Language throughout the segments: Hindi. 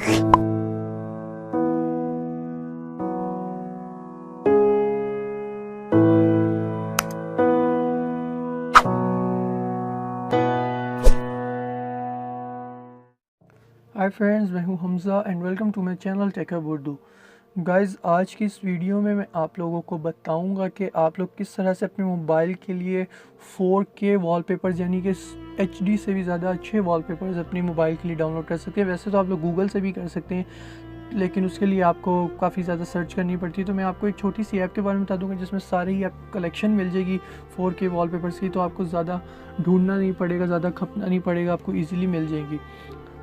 हाय फ्रेंड्स, मैं हूं Hamza and welcome to my channel Techup Urdu. Guys, आज की इस वीडियो में मैं आप लोगों को बताऊंगा कि आप लोग किस तरह से अपने मोबाइल के लिए 4K वॉलपेपर्स यानी कि HD से भी ज़्यादा अच्छे वॉलपेपर्स अपनी मोबाइल के लिए डाउनलोड कर सकते हैं। वैसे तो आप लोग गूगल से भी कर सकते हैं, लेकिन उसके लिए आपको काफ़ी ज़्यादा सर्च करनी पड़ती है। तो मैं आपको एक छोटी सी ऐप के बारे में बता दूंगा जिसमें सारी ही आपको कलेक्शन मिल जाएगी 4K वॉलपेपर्स की। तो आपको ज़्यादा ढूंढना नहीं पड़ेगा, ज़्यादा खपना नहीं पड़ेगा, आपको ईजिली मिल जाएगी।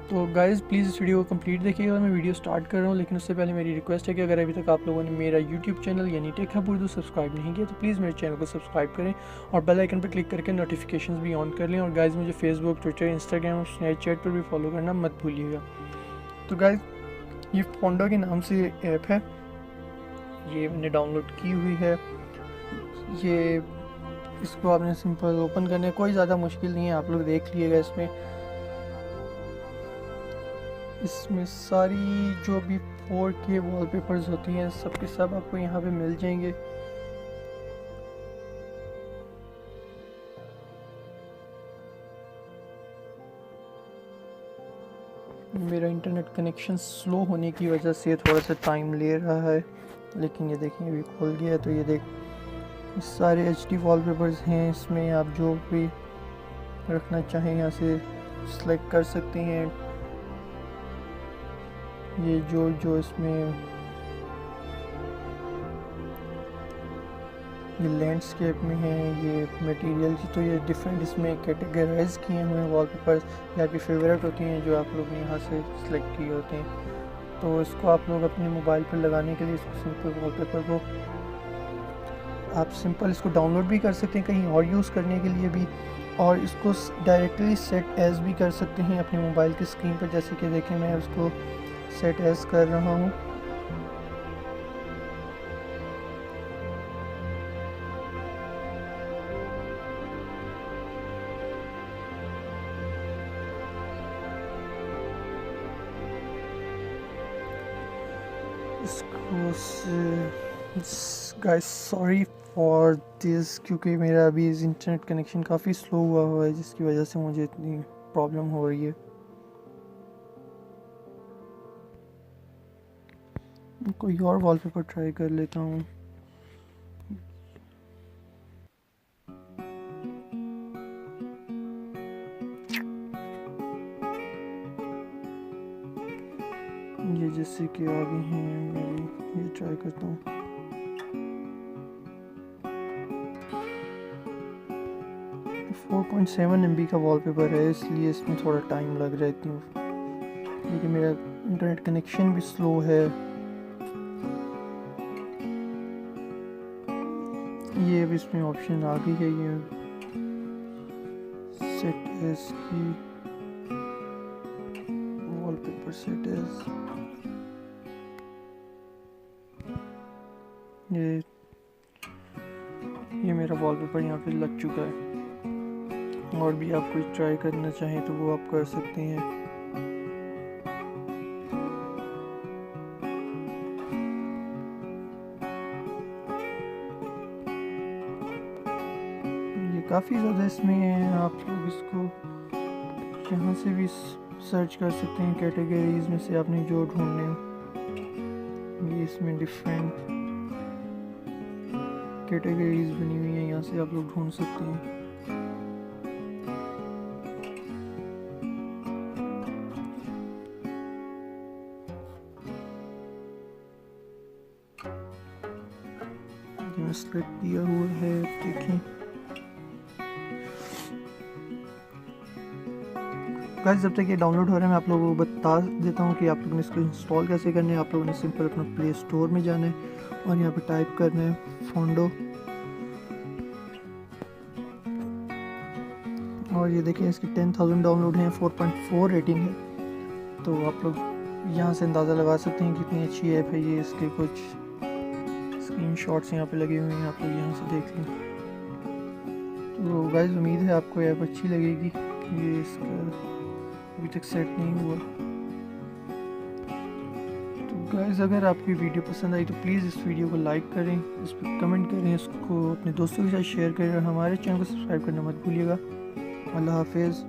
तो गाइज़, प्लीज़ इस वीडियो को कंप्लीट देखिएगा। मैं वीडियो स्टार्ट कर रहा हूँ, लेकिन उससे पहले मेरी रिक्वेस्ट है कि अगर अभी तक आप लोगों ने मेरा यूट्यूब चैनल यानी टेकअप उर्दू सब्सक्राइब नहीं किया तो प्लीज़ मेरे चैनल को सब्सक्राइब करें और बेल आइकन पर क्लिक करके नोटिफिकेशंस भी ऑन कर लें। और गाइज़, मुझे फेसबुक, ट्विटर, इंस्टाग्राम और स्नैपचैट पर भी फॉलो करना मत भूलिएगा। तो गाइज़, ये फोंडो के नाम से ऐप है, ये मैंने डाउनलोड की हुई है। ये इसको आपने सिंपल ओपन करना है, कोई ज़्यादा मुश्किल नहीं है, आप लोग देख लीजिएगा। इसमें सारी जो भी 4K वॉलपेपर्स होती हैं सब के सब आपको यहाँ पे मिल जाएंगे। मेरा इंटरनेट कनेक्शन स्लो होने की वजह से थोड़ा सा टाइम ले रहा है, लेकिन ये देखें अभी खुल गया। तो ये देख, सारे HD वॉलपेपर्स हैं। इसमें आप जो भी रखना चाहें यहाँ से सिलेक्ट कर सकते हैं। ये जो इसमें ये लैंडस्केप में है, ये मटेरियल की, तो ये डिफरेंट इसमें कैटेगराइज किए हुए वॉलपेपर्स या आपकी फेवरेट होती हैं जो आप लोग ने यहाँ से सिलेक्ट किए होते हैं। तो इसको आप लोग अपने मोबाइल पर लगाने के लिए इसको सिंपल वॉलपेपर को आप सिंपल इसको डाउनलोड भी कर सकते हैं कहीं और यूज़ करने के लिए भी, और इसको सेट एज भी कर सकते हैं अपने मोबाइल की स्क्रीन पर। जैसे कि देखें, मैं उसको सेट एज कर रहा हूँ। गाइस, सॉरी फॉर दिस, क्योंकि मेरा अभी इंटरनेट कनेक्शन काफ़ी स्लो हुआ है, जिसकी वजह से मुझे इतनी प्रॉब्लम हो रही है। कोई और वॉलपेपर ट्राई कर लेता हूँ। ये जैसे कि आगे हैं, मैं ये ट्राई करता हूँ। फोर 4.7 MB का वॉलपेपर है, इसलिए इसमें थोड़ा टाइम लग रहा है इतनी, क्योंकि मेरा इंटरनेट कनेक्शन भी स्लो है। ये भी इसमें ऑप्शन आ गई है, ये सेट एज की वॉलपेपर सेट एज। ये मेरा वॉलपेपर यहाँ पे लग चुका है। और भी आप कुछ ट्राई करना चाहें तो वो आप कर सकते हैं। ये काफ़ी ज़्यादा इसमें है, आप लोग इसको यहाँ से भी सर्च कर सकते हैं कैटेगरीज में से आपने जो ढूंढने हो। ये इसमें डिफरेंट कैटेगरीज बनी हुई हैं, यहाँ से आप लोग ढूंढ सकते हैं। सेलेक्ट किया हुआ है, देखें गाइस। जब तक ये डाउनलोड हो रहा है मैं आप लोगों को बता देता हूँ कि आप लोगों ने इसको इंस्टॉल कैसे करना है। आप लोगों ने सिंपल अपना प्ले स्टोर में जाना है और यहाँ पे टाइप करना है फोंडो, और ये देखें इसकी 10,000 डाउनलोड हैं, 4.4 रेटिंग है। तो आप लोग यहाँ से अंदाज़ा लगा सकते हैं कितनी अच्छी ऐप है ये। इसके कुछ स्क्रीनशॉट्स यहाँ पे लगे हुए हैं, आप लोग यहाँ से देख लें। तो गाइस, उम्मीद है आपको ऐप अच्छी लगेगी। ये इसका अभी तक सेट नहीं हुआ। गाइस अगर आपकी वीडियो पसंद आई तो प्लीज़ इस वीडियो को लाइक करें, इस पर कमेंट करें, इसको अपने दोस्तों के साथ शेयर करें और हमारे चैनल को सब्सक्राइब करना मत भूलिएगा। अल्लाह हाफिज़।